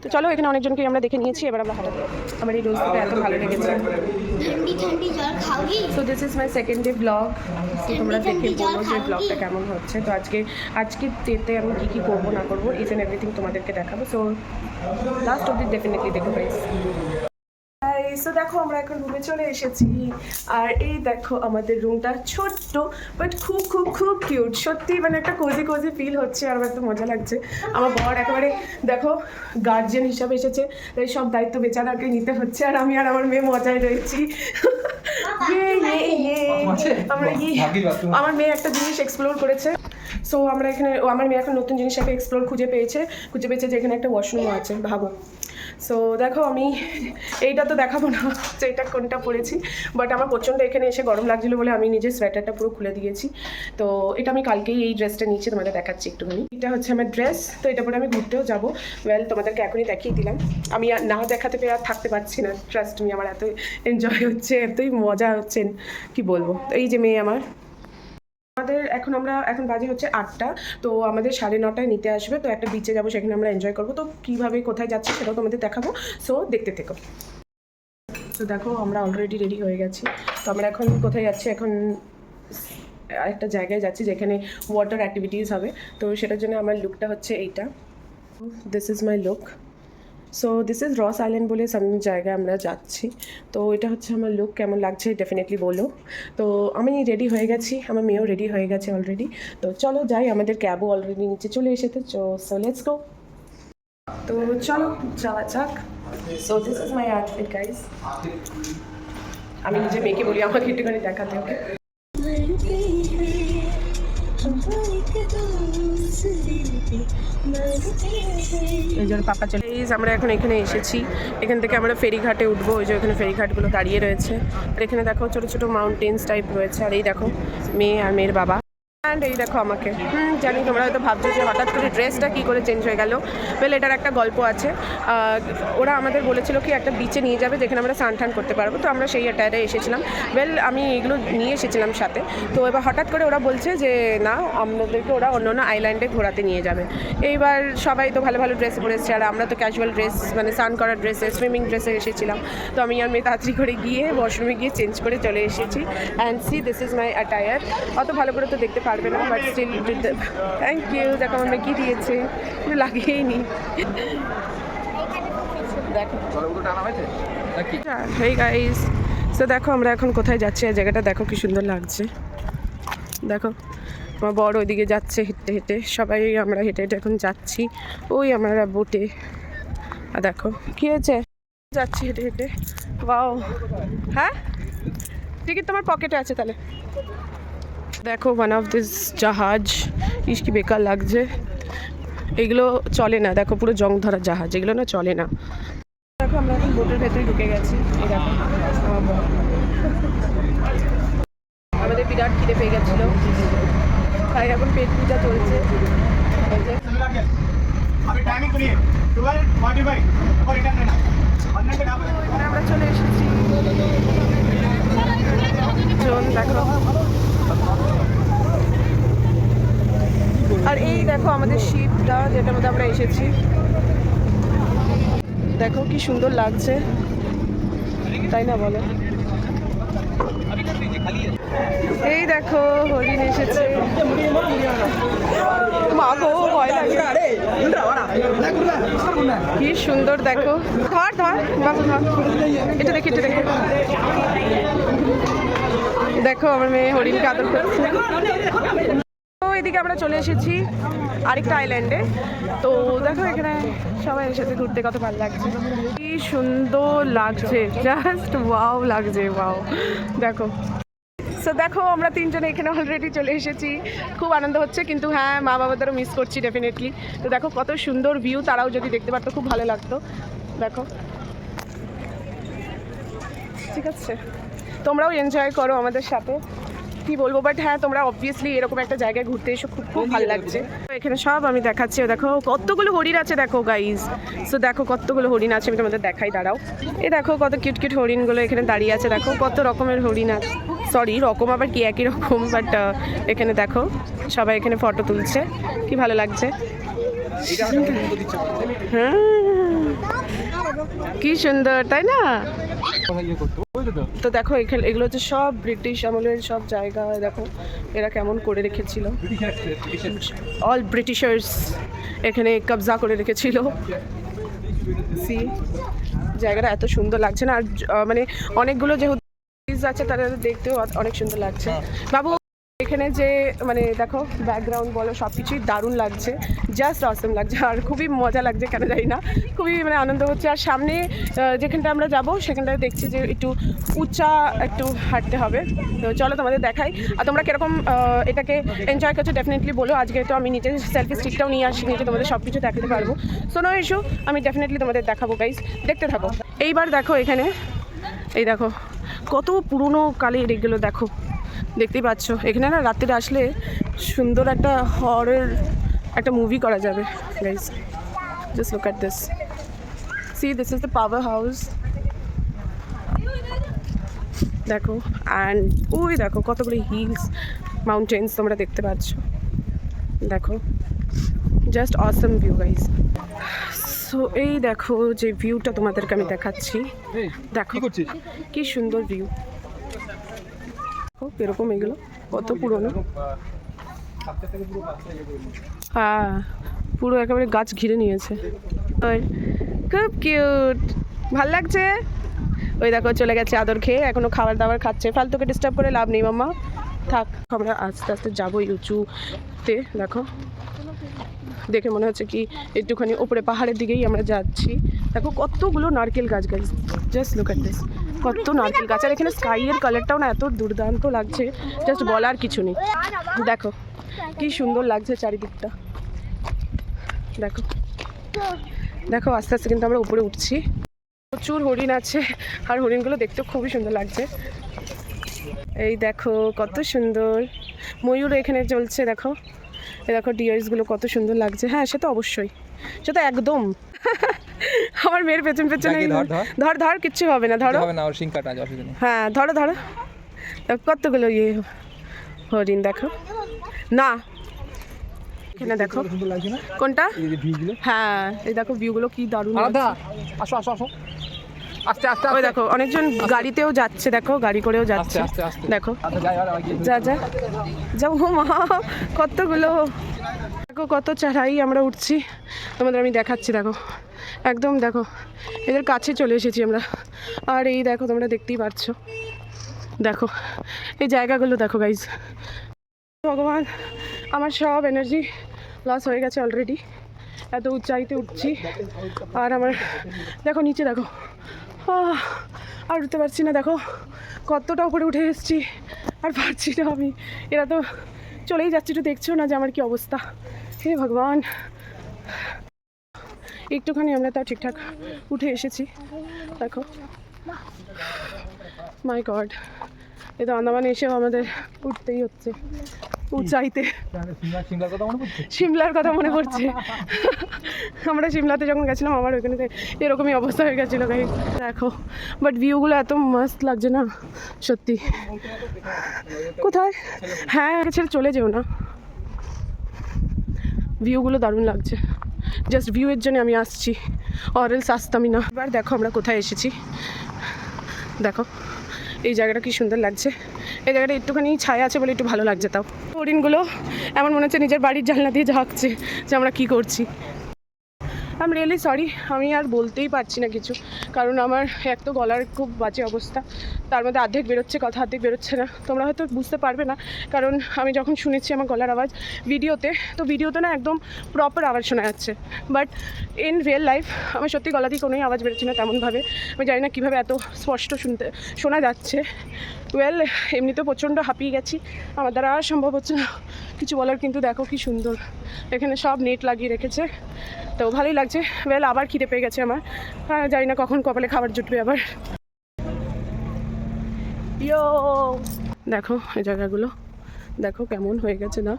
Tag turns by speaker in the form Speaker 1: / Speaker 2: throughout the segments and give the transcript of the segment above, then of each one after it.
Speaker 1: তো চলো, এখানে অনেকজনকে আমরা দেখে নিয়েছি, এবার আমরা হাঁটাবো। আমার এই রোজটা এত ভালো লেগেছে। So this is my second day blog. তোমরা দেখে বলো যে ব্লগটা কেমন হচ্ছে। তো আজকে ডেতে আমি কী কী করবো না করবো, ইচ অ্যান্ড এভরিথিং তোমাদেরকে দেখাবো। সো লাস্ট অব্দি ডেফিনেটলি দেখো গাইস। সো দেখো আমরা এখন রুমে চলে এসেছি, আর এই দেখো আমাদের রুমটা ছোট্ট বাট খুব খুব খুব কিউট। সত্যি মানে একটা কোজি কোজি ফিল হচ্ছে, আর আমার এত মজা লাগছে। আমার বর একেবারে দেখো গার্জিয়ান হিসাবে এসেছে, তাই সব দায়িত্ব বেচারাকে নিতে হচ্ছে, আর আমি আর আমার মেয়ে মজায় রয়েছি। আমার মেয়ে একটা জিনিস এক্সপ্লোর করেছে। সো আমরা এখানে, আমার মেয়ে এখন নতুন জিনিসটাকে এক্সপ্লোর খুঁজে পেয়েছে যে এখানে একটা ওয়াশরুমও আছে, ভাবো। সো দেখো আমি এইটা তো দেখাবো না যে এটা কোনটা পরেছি, বাট আমার প্রচণ্ড এখানে এসে গরম লাগছিলো বলে আমি নিজের সোয়েটারটা পুরো খুলে দিয়েছি। তো এটা আমি কালকেই এই ড্রেসটা নিয়েছি, তোমাদের দেখাচ্ছি একটুখানি। এটা হচ্ছে আমার ড্রেস, তো এটা পরে আমি ঘুরতেও যাবো। ওয়েল তোমাদেরকে এখনই দেখিয়ে দিলাম, আমি আর না দেখাতে পেরে আর থাকতে পারছি না। ট্রাস্ট মি, আমার এত এনজয় হচ্ছে, এতই মজা হচ্ছে কি বলবো। তো এই যে মেয়ে আমার, আমাদের এখন বাজে হচ্ছে 8টা, তো আমাদের 9:30টায় নিতে আসবে। তো একটা বিচে যাবো, সেখানে আমরা এনজয় করবো। তো কীভাবে কোথায় যাচ্ছি সেটাও তোমাদের দেখাবো, সো দেখতে থেকো। তো দেখো আমরা অলরেডি রেডি হয়ে গেছি। তো আমরা এখন কোথায় যাচ্ছি, এখন একটা জায়গায় যাচ্ছি যেখানে ওয়াটার অ্যাক্টিভিটিস হবে। তো সেটার জন্য আমার লুকটা হচ্ছে এইটা। This is my look. So this is রস আইল্যান্ড বলে সাম জায়গায় আমরা যাচ্ছি। তো এটা হচ্ছে আমার লুক, কেমন লাগছে ডেফিনেটলি বলো। তো আমি রেডি হয়ে গেছি, আমার মেয়েও রেডি হয়ে গেছে অলরেডি। তো চলো যাই, আমাদের ক্যাবও অলরেডি নিচে চলে এসেছে। So let's go. তো চলো যাওয়া যাক। So this is my outfit guys. আমি নিজে মেয়েকে বলি আমাকে একটুখানি দেখাতে, ওকে। এই জন্য পাপা চলে। আমরা এখন এখানে এসেছি, এখান থেকে আমরা ফেরিঘাটে উঠবো। ওই যে ওখানে ফেরিঘাটগুলো দাঁড়িয়ে রয়েছে, আর এখানে দেখো ছোটো ছোটো মাউন্টেন্স টাইপ রয়েছে। আর এই দেখো মেয়ে আর মেয়ের বাবা, অ্যান্ড এই দেখো আমাকে। জানি তোমরা হয়তো ভাবছো যে হঠাৎ করে ড্রেসটা কী করে চেঞ্জ হয়ে গেল। ওয়েল এটার একটা গল্প আছে। ওরা আমাদের বলেছিল কি একটা বিচে নিয়ে যাবে যেখানে আমরা স্নান করতে পারবো। তো আমরা সেই অ্যাটায়ারে এসেছিলাম। ওয়েল আমি এগুলো নিয়ে এসেছিলাম সাথে। তো এবার হঠাৎ করে ওরা বলছে যে না, আমাদেরকে ওরা অন্য অন্য আইল্যান্ডে ঘোরাতে নিয়ে যাবে। এইবার সবাই তো ভালো ভালো ড্রেস পরে এসেছে, আর আমরা তো ক্যাজুয়াল ড্রেস, মানে স্নান করার ড্রেসে, সুইমিং ড্রেসে এসেছিলাম। তো আমি আর মেয়ে তাড়াতাড়ি করে গিয়ে ওয়াশরুমে গিয়ে চেঞ্জ করে চলে এসেছি। And C this is my attire. অত ভালো করে তো দেখতে পারবে না, বাট স্টিল থ্যাংক ইউ। দেখো আমার মেয়ে কী দিয়েছে, লাগিয়েই নি। দেখো হেই গাইস, তো দেখো আমরা এখন কোথায় যাচ্ছি, আর জায়গাটা দেখো কি সুন্দর লাগছে। দেখো আমার বড় ওইদিকে যাচ্ছে হেঁটে হেঁটে, সবাই আমরা হেঁটে হেঁটে এখন যাচ্ছি। ওই আমরা বোটে, আর দেখো কী হয়েছে, যাচ্ছি হেঁটে হেঁটে। ওয়াও, হ্যাঁ টিকিট তোমার পকেটে আছে তাহলে। দেখো ওয়ান অফ দিস জাহাজ, ইস কি বেকার লাগছে। এগুলো চলে না, দেখো পুরো জং ধরা জাহাজ, এগুলো না চলে না। দেখো আমরা এখন বোটের ভেতরে ঢুকে গেছি। এই দেখো আমাদের বিরাট খিদে পেয়ে গেছিলো, তাই এখন পেট পূজা চলছে। আমরা চলে এসেছি। দেখো আর এই দেখো আমাদের শিপটা যেটার মধ্যে আমরা এসেছি, দেখো কি সুন্দর লাগছে, তাই না বলো। এই দেখো হরিণ এসেছে, মা গো ভয় লাগে, কি সুন্দর দেখো। ধর ধর বাবু ধর, এটা দেখি এটা দেখি। দেখো আমার মেয়ে হরিণকে আদর করছে। এদিকে আমরা চলে এসেছি আরেকটা আইল্যান্ডে। তো দেখো এখানে সবাই এসেছে ঘুরতে, কত ভালো লাগছে, কি সুন্দর লাগছে, জাস্ট ওয়াও লাগছে, ওয়াও। দেখো সো দেখো আমরা তিনজনে এখানে অলরেডি চলে এসেছি, খুব আনন্দ হচ্ছে। কিন্তু হ্যাঁ মা বাবাদেরও মিস করছি ডেফিনেটলি। তো দেখো কত সুন্দর ভিউ, তারাও যদি দেখতে পারতো খুব ভালো লাগতো। দেখো ঠিক আছে, তোমরাও এনজয় করো আমাদের সাথে, কি বলবো। বাট হ্যাঁ তোমরা অবভিয়াসলি এরকম একটা জায়গায় ঘুরতে এসো, খুব খুব ভালো লাগছে। এখানে সব আমি দেখাচ্ছি, দেখো কতগুলো হরিণ আছে দেখো গাইজ। সো দেখো কতগুলো হরিণ আছে, আমি তোমাদের দেখাই, দাঁড়াও। এই দেখো কত কিউট কিউট হরিণগুলো এখানে দাঁড়িয়ে আছে, দেখো কত রকমের হরিণ আছে। সরি রকম আবার কি, একই রকম, বাট এখানে দেখো সবাই এখানে ফটো তুলছে, কি ভালো লাগছে। হ্যাঁ কি সুন্দর তাই না? তো দেখো এখানে এগুলো হচ্ছে সব ব্রিটিশ আমলের সব জায়গা। দেখো এরা কেমন করে রেখেছিল, অল ব্রিটিশার্স এখানে কবজা করে রেখেছিল। সি জায়গাটা এত সুন্দর লাগছে না? আর মানে অনেকগুলো যেহেতু আছে তারা দেখতেও অনেক সুন্দর লাগছে। বাবু এখানে যে মানে দেখো ব্যাকগ্রাউন্ড বলো সব কিছুই দারুণ লাগছে, জাস্ট অসম লাগছে। আর খুবই মজা লাগছে কেন জানি না, খুবই মানে আনন্দ হচ্ছে। আর সামনে যেখানটা আমরা যাব সেখানটায় দেখছি যে একটু উঁচা একটু হাঁটতে হবে। তো চলো তোমাদের দেখাই। আর তোমরা কীরকম এটাকে এনজয় করছো ডেফিনেটলি বলো। আজকে তো আমি নিজের সেলফি স্টিকটাও নিয়ে আসি, নিজে তোমাদের সব কিছু দেখাতে পারবো। সো নো ইস্যু, আমি ডেফিনেটলি তোমাদের দেখাবো গাইজ, দেখতে থাকো। এইবার দেখো এখানে এই দেখো কত পুরনো কালের এগুলো দেখো, দেখতেই পাচ্ছ। এখানে না রাত্রে আসলে সুন্দর একটা হরর একটা মুভি করা যাবে guys. Just look at this, C this is the power house. দেখো অ্যান্ড ওই দেখো কতগুলো হিলস মাউন্টেন্স তোমরা দেখতে পাচ্ছ। দেখো জাস্ট অসম ভিউ গাইস। সো এই দেখো যে ভিউটা তোমাদেরকে আমি দেখাচ্ছি, দেখো কি সুন্দর ভিউ। এরকম এগুলো কত পুরনো, হ্যাঁ পুরো একেবারে গাছ ঘিরে নিয়েছে। খুব কিউট, ভাল লাগছে। ওই দেখো চলে গেছে আদর খেয়ে, এখনো খাবার দাবার খাচ্ছে। ফালতুকে ডিস্টার্ব করে লাভ নেই মাম্মা, থাক। আমরা আস্তে আস্তে যাবো উঁচুতে। দেখো দেখে মনে হচ্ছে কি একটুখানি ওপরে পাহাড়ের দিকেই আমরা যাচ্ছি। দেখো কতগুলো নারকেল গাছ গাছ, জাস্ট লুক এট দিস, কত নারকেল গাছ। আর এখানে স্কাইয়ের কালারটাও না এত দুর্দান্ত লাগছে, জাস্ট বলার কিছু নেই। দেখো কি সুন্দর লাগছে চারিদিকটা। দেখো দেখো আস্তে আস্তে কিন্তু আমরা উপরে উঠছি। প্রচুর হরিণ আছে, আর হরিণগুলো দেখতেও খুবই সুন্দর লাগছে। এই দেখো কত সুন্দর ময়ূর এখানে চলছে। দেখো এই দেখো ডিয়ার্সগুলো কত সুন্দর লাগছে। হ্যাঁ সে তো অবশ্যই, সে তো একদম। আমার মেয়ের পেছন পেছনে ধর ধর কিচ্ছু হবে না, ধরো। হ্যাঁ ধরো ধরো, কতগুলো ইয়ে হরিণ দেখো না এখানে। দেখো কোনটা? হ্যাঁ এই দেখো ভিউগুলো কি দারুণ। আসো আসো আসো আস্তে আস্তে। ওই দেখো অনেকজন গাড়িতেও যাচ্ছে, দেখো গাড়ি করেও যাচ্ছে। দেখো যা যা যাও মা, কতগুলো দেখো কত চড়াই আমরা উঠছি, তোমাদের আমি দেখাচ্ছি। দেখো একদম দেখো এদের কাছে চলে এসেছি আমরা। আর এই দেখো তোমরা দেখতেই পাচ্ছ, দেখো এই জায়গাগুলো দেখো গাইজ। ভগবান আমার সব এনার্জি লস হয়ে গেছে অলরেডি, এত উচ্চাইতে উঠছি। আর আমার দেখো নিচে দেখো, আর উঠতে পারছি না। দেখো কতটা উপরে উঠে এসেছি, আর পারছি না আমি। এরা তো চলেই যাচ্ছে, একটু দেখছো না যে আমার কি অবস্থা। হে ভগবান, একটুখানি আমরা তাও ঠিকঠাক উঠে এসেছি। দেখো মাই গড, এ তো আন্দামানে এসেও আমাদের উঠতেই হচ্ছে উঁচাইতে। সিমলার কথা মনে পড়ছে। আমরা সিমলাতে যখন গেছিলাম আমার ওইখানে এরকমই অবস্থা হয়ে গেছিলো গাইস। দেখো বাট ভিউগুলো এত মাস্ত লাগছে না সত্যি। কোথায়? হ্যাঁ ছেড়ে চলে যেও না, ভিউগুলো দারুণ লাগছে। জাস্ট ভিউয়ের জন্য আমি আসছি, অরেলস আসতামই না। এবার দেখো আমরা কোথায় এসেছি। দেখো এই জায়গাটা কি সুন্দর লাগছে। এই জায়গাটা একটুখানি ছায়া আছে বলে একটু ভালো লাগছে। তাও হরিণগুলো এমন মনে হচ্ছে নিজের বাড়ির জানলা দিয়ে ঝাঁকছে যে আমরা কী করছি। আই এম রিয়েলি সরি, আমি আর বলতেই পারছি না কিছু, কারণ আমার এক তো গলার খুব বাজে অবস্থা, তার মধ্যে অর্ধেক বেরোচ্ছে কথা, অর্ধেক বেরোচ্ছে না। তোমরা হয়তো বুঝতে পারবে না, কারণ আমি যখন শুনেছি আমার গলার আওয়াজ ভিডিওতে, তো ভিডিওতে না একদম প্রপার আওয়াজ শোনা যাচ্ছে, বাট ইন রিয়েল লাইফ আমার সত্যি গলা দিয়ে কোনোই আওয়াজ বেরোচ্ছে না তেমনভাবে। আমি জানি না কীভাবে এত স্পষ্ট শোনা যাচ্ছে। ওয়েল এমনিতেও প্রচণ্ড হাঁপিয়ে গেছি, আমার দ্বারা আর সম্ভব হচ্ছে না কিছু বলার। কিন্তু দেখো কি সুন্দর, এখানে সব নেট লাগিয়ে রেখেছে, তো ভালোই লাগছে। ওয়েল আবার খিদে পেয়ে গেছে আমার, জানি না কখন কপালে খাবার জুটবে আবার। ইয়ো দেখো এই জায়গাগুলো দেখো কেমন হয়ে গেছে না,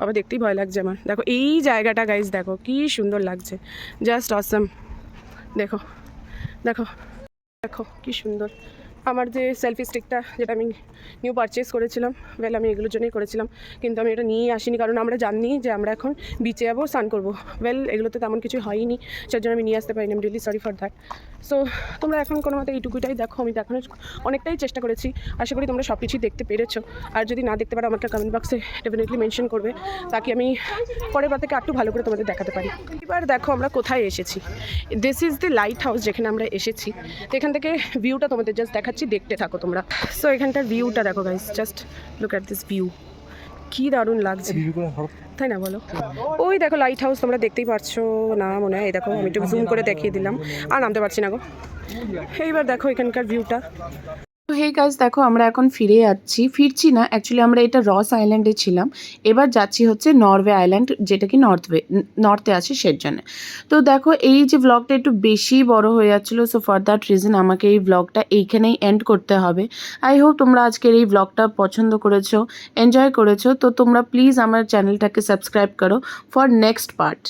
Speaker 1: আবার দেখতেই ভয় লাগছে আমার। দেখো এই জায়গাটা গাইজ দেখো কি সুন্দর লাগছে, জাস্ট অসম। দেখো দেখো দেখো কি সুন্দর আমার যে সেলফি স্টিকটা যেটা আমি নিউ পারচেস করেছিলাম, আমি এগুলোর জন্যই করেছিলাম, কিন্তু আমি এটা নিয়ে আসিনি কারণ আমরা জানি যে আমরা এখন বিচে যাবো, স্নান করবো। এগুলোতে তেমন কিছু হয়নি, সেই জন্য আমি নিয়ে আসতে পারিনি। Really sorry for that. So তোমরা এখন কোনো মতো এইটুকুটাই দেখো, আমি দেখানোর অনেকটাই চেষ্টা করেছি। আশা করি তোমরা সব কিছুই দেখতে পেরেছো, আর যদি না দেখতে পারো আমাকে কমেন্ট বক্সে ডেফিনেটলি মেনশন করবে, তাকে আমি পরের বার থেকে একটু ভালো করে তোমাদের দেখাতে পারি। এবার দেখো আমরা কোথায় এসেছি। This is the light house যেখানে আমরা এসেছি। তো এখান থেকে ভিউটা তোমাদের জাস্ট দেখাচ্ছি, দেখতে থাকো তোমরা। সো এখানটার ভিউটা দেখো guys, just look at this view, কি দারুণ লাগছে তাই না বলো? ওই দেখো লাইট হাউস, তোমরা দেখতেই পারছো না মনে হয়? এই দেখো আমি একটু জুম করে দেখিয়ে দিলাম, আর নামতে পারছি না গো। এইবার দেখো এখানকার ভিউটা।
Speaker 2: তো হে গাইস, দেখো আমরা এখন ফিরছি না অ্যাকচুয়ালি, আমরা এটা রস আইল্যান্ডে ছিলাম, এবার যাচ্ছি হচ্ছে নরওয়ে আইল্যান্ড, যেটা কি নর্থে আছে সের জন্য। তো দেখো এই যে ব্লগটা একটু বেশি বড় হয়ে যাচ্ছিলো, সো ফর দ্যাট রিজন আমাকে এই ব্লগটা এইখানেই এন্ড করতে হবে। আই হোপ তোমরা আজকের এই ব্লগটা পছন্দ করেছো, এনজয় করেছো। তো তোমরা প্লিজ আমার চ্যানেলটাকে সাবস্ক্রাইব করো ফর নেক্সট পার্ট।